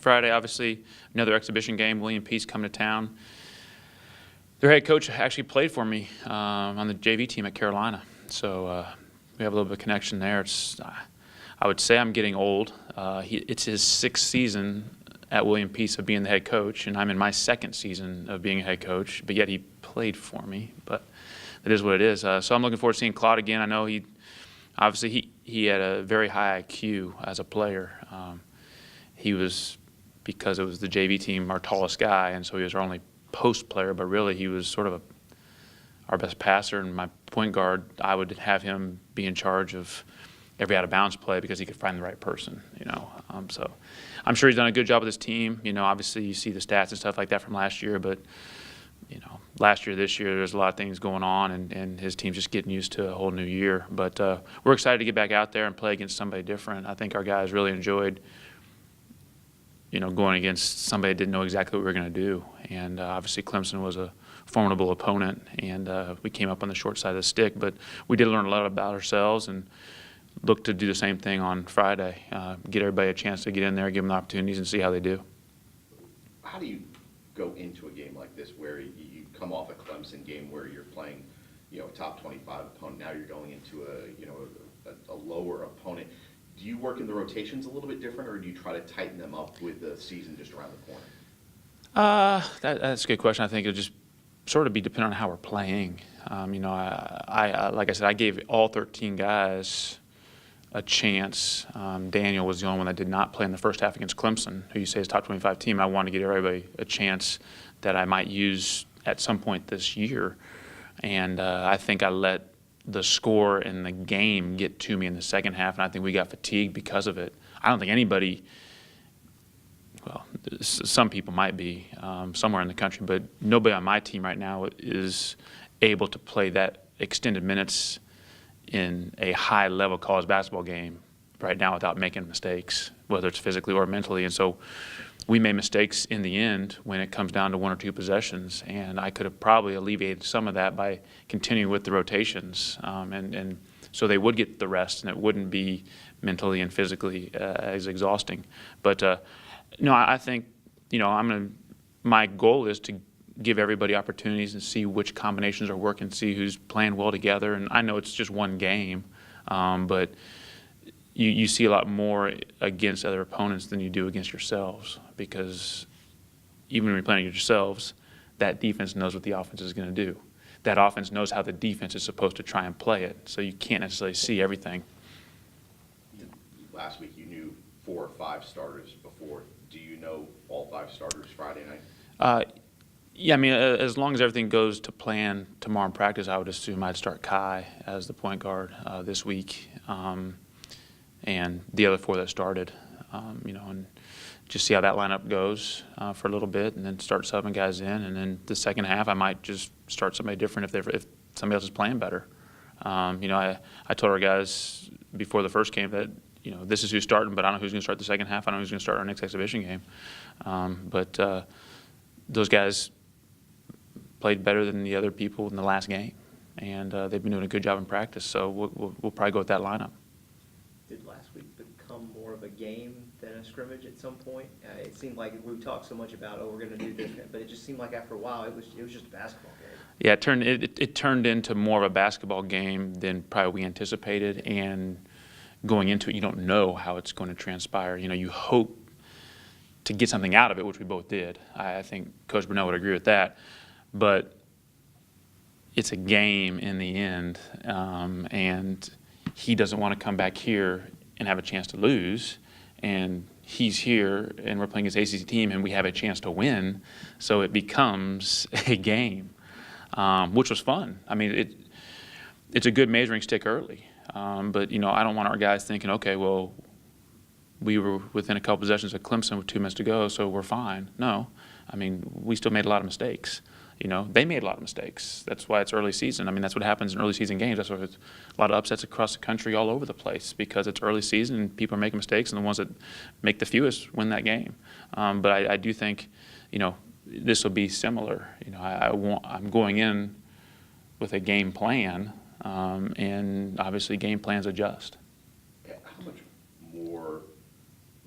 Friday, obviously, another exhibition game. William Peace coming to town. Their head coach actually played for me on the JV team at Carolina. So we have a little bit of connection there. I would say I'm getting old. It's his 6th season at William Peace of being the head coach, and I'm in my 2nd season of being a head coach, but yet he played for me. But it is what it is. So I'm looking forward to seeing Claude again. I know he had a very high IQ as a player. He was, because it was the JV team, our tallest guy, and so he was our only post player, but really he was sort of our best passer, and my point guard, I would have him be in charge of every out-of-bounds play because he could find the right person, So I'm sure he's done a good job with his team. Obviously you see the stats and stuff like that from last year, but, last year, this year, there's a lot of things going on, and his team's just getting used to a whole new year. But we're excited to get back out there and play against somebody different. I think our guys really enjoyed, going against somebody that didn't know exactly what we were going to do. And obviously Clemson was a formidable opponent, and we came up on the short side of the stick. But we did learn a lot about ourselves and look to do the same thing on Friday, get everybody a chance to get in there, give them the opportunities, and see how they do. How do you go into a game like this where you come off a Clemson game where you're playing, a top 25 opponent? Now you're going into a lower opponent. Do you work in the rotations a little bit different, or do you try to tighten them up with the season just around the corner? That's a good question. I think it'll just sort of be dependent on how we're playing. I like I said, I gave all 13 guys a chance. Daniel was the only one that did not play in the first half against Clemson, who you say is top 25 team. I wanted to give everybody a chance that I might use at some point this year. And I think I let the score in the game get to me in the second half, and I think we got fatigued because of it. I don't think anybody, well, some people might be somewhere in the country, but nobody on my team right now is able to play that extended minutes in a high-level college basketball game right now without making mistakes, whether it's physically or mentally. And so we made mistakes in the end when it comes down to 1 or 2 possessions, and I could have probably alleviated some of that by continuing with the rotations, and so they would get the rest, and it wouldn't be mentally and physically as exhausting. But no, I think my goal is to give everybody opportunities and see which combinations are working, see who's playing well together. And I know it's just one game, but you see a lot more against other opponents than you do against yourselves, because even when you're playing against yourselves, that defense knows what the offense is going to do. That offense knows how the defense is supposed to try and play it, so you can't necessarily see everything. Last week you knew 4 or 5 starters before. Do you know all 5 starters Friday night? Yeah, I mean, as long as everything goes to plan tomorrow in practice, I would assume I'd start Kai as the point guard this week, and the other 4 that started, and just see how that lineup goes for a little bit, and then start subbing guys in, and then the second half I might just start somebody different if somebody else is playing better. I told our guys before the first game that this is who's starting, but I don't know who's going to start the second half. I don't know who's going to start our next exhibition game, but those guys played better than the other people in the last game, and they've been doing a good job in practice, so we'll probably go with that lineup. Did last week become more of a game than a scrimmage at some point? It seemed like we talked so much about, we're going to do this, but it just seemed like after a while it was just a basketball game. Yeah, it turned into more of a basketball game than probably we anticipated, and going into it, you don't know how it's going to transpire. You hope to get something out of it, which we both did. I think Coach Burnell would agree with that. But it's a game in the end, and he doesn't want to come back here and have a chance to lose. And he's here, and we're playing his ACC team, and we have a chance to win. So it becomes a game, which was fun. I mean, it's a good measuring stick early. But, I don't want our guys thinking, okay, well, we were within a couple possessions of Clemson with 2 minutes to go, so we're fine. No. I mean, we still made a lot of mistakes. They made a lot of mistakes. That's why it's early season. I mean, that's what happens in early season games. That's why there's a lot of upsets across the country all over the place, because it's early season and people are making mistakes, and the ones that make the fewest win that game. But I do think, this will be similar. I'm going in with a game plan, and obviously game plans adjust. How much more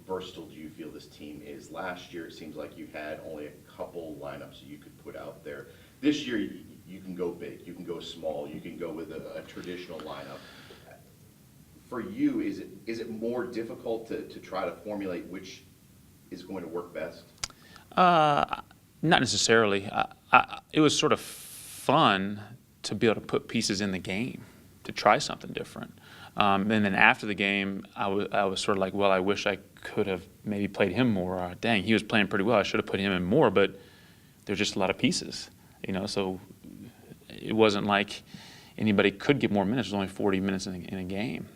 versatile do you feel this this team is. Last year, it seems like you had only a couple lineups you could put out there. This year, you can go big, you can go small, you can go with a traditional lineup. For you, is it more difficult to try to formulate which is going to work best? Not necessarily. It was sort of fun to be able to put pieces in the game, to try something different. And then after the game, I was sort of like, well, I wish I could have maybe played him more. Dang, he was playing pretty well. I should have put him in more, but there's just a lot of pieces, so it wasn't like anybody could get more minutes. There's only 40 minutes in a game.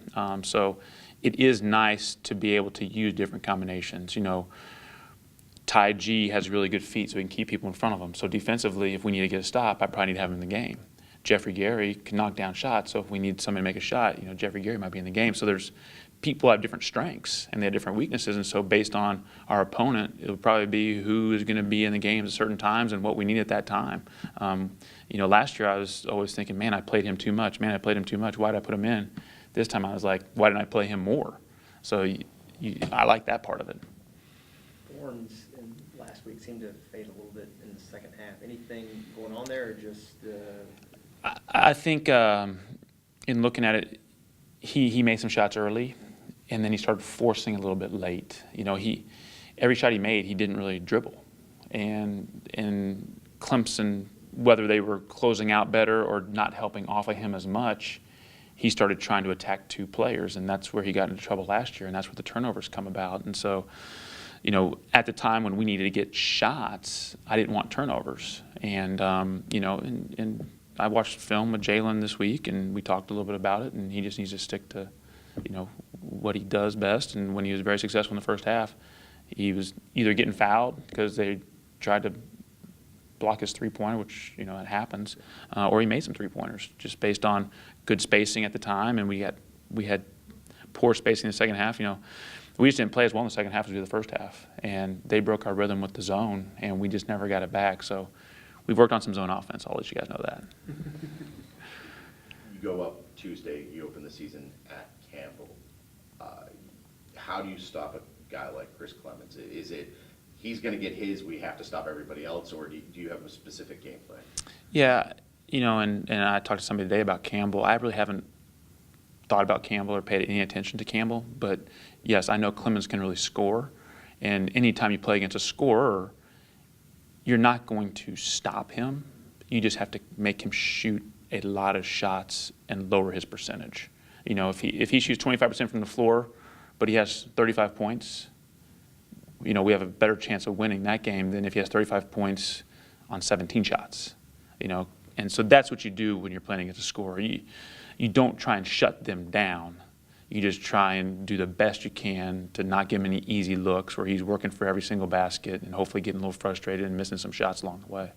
So it is nice to be able to use different combinations. Ty G has really good feet, so he can keep people in front of him. So defensively, if we need to get a stop, I probably need to have him in the game. Jeffrey Gary can knock down shots, so if we need somebody to make a shot, Jeffrey Gary might be in the game. So there's people have different strengths and they have different weaknesses, and so based on our opponent, it would probably be who is going to be in the games at certain times and what we need at that time. Last year I was always thinking, man, I played him too much. Man, I played him too much. Why did I put him in? This time I was like, why didn't I play him more? So I like that part of it. Thorns in last week seemed to fade a little bit in the second half. Anything going on there, or just? I think in looking at it, he made some shots early, and then he started forcing a little bit late. Every shot he made, he didn't really dribble, and Clemson, whether they were closing out better or not helping off of him as much, he started trying to attack two players, and that's where he got into trouble last year, and that's where the turnovers come about. And so, at the time when we needed to get shots, I didn't want turnovers, and and I watched film with Jalen this week, and we talked a little bit about it, and he just needs to stick to, what he does best. And when he was very successful in the first half, he was either getting fouled because they tried to block his three-pointer, which, it happens, or he made some three-pointers just based on good spacing at the time, and we had poor spacing in the second half. We just didn't play as well in the second half as we did the first half, and they broke our rhythm with the zone, and we just never got it back. So we've worked on some zone offense. I'll let you guys know that. You go up Tuesday, you open the season at Campbell. How do you stop a guy like Chris Clemons? Is it he's going to get his, we have to stop everybody else, or do you have a specific game plan? Yeah, and I talked to somebody today about Campbell. I really haven't thought about Campbell or paid any attention to Campbell, but yes, I know Clemons can really score, and anytime you play against a scorer, you're not going to stop him. You just have to make him shoot a lot of shots and lower his percentage. If he shoots 25% from the floor, but he has 35 points, we have a better chance of winning that game than if he has 35 points on 17 shots. And so that's what you do when you're playing against a scorer. You don't try and shut them down. You just try and do the best you can to not give him any easy looks where he's working for every single basket and hopefully getting a little frustrated and missing some shots along the way.